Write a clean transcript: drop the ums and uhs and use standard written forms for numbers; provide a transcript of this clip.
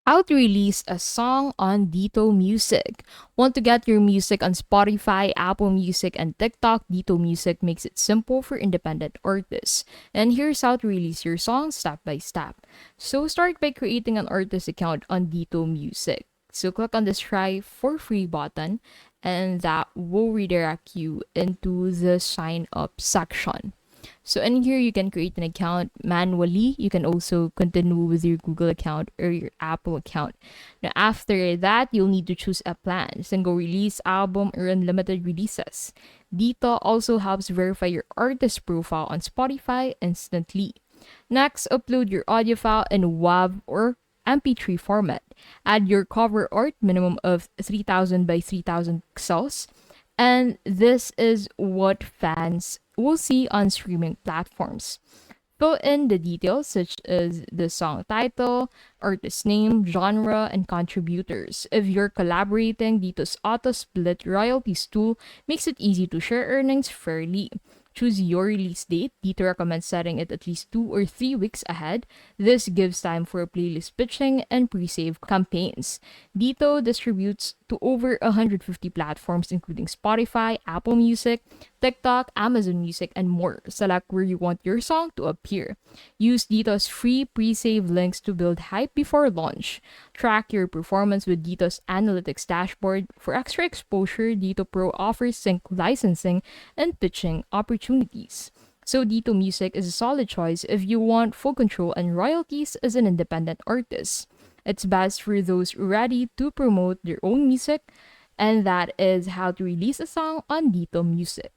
How to release a song on Ditto Music. Want to get your music on Spotify, Apple Music, and TikTok? Ditto Music makes it simple for independent artists. And here's how to release your song step by step. So start by creating an artist account on Ditto Music. So click on this try for free button and that will redirect you into the sign up section. So in here, you can create an account manually. You can also continue with your Google account or your Apple account. Now, after that, you'll need to choose a plan. Then go release album or unlimited releases. Ditto also helps verify your artist profile on Spotify instantly. Next, upload your audio file in WAV or MP3 format. Add your cover art minimum of 3000 by 3000 pixels. And this is what fans will see on streaming platforms. Fill in the details such as the song title, artist name, genre, and contributors. If you're collaborating, Dito's auto split royalties tool makes it easy to share earnings fairly. Choose your release date. Dito recommends setting it at least 2 or 3 weeks ahead. This gives time for playlist pitching and pre-save campaigns. Dito distributes to over 150 platforms including Spotify, Apple Music, TikTok, Amazon Music, and more. Select where you want your song to appear. Use Dito's free pre-save links to build hype before launch. Track your performance with Dito's analytics dashboard. For extra exposure, Dito Pro offers sync licensing and pitching opportunities. So Ditto Music is a solid choice if you want full control and royalties as an independent artist. It's best for those ready to promote their own music, and that is how to release a song on Ditto Music.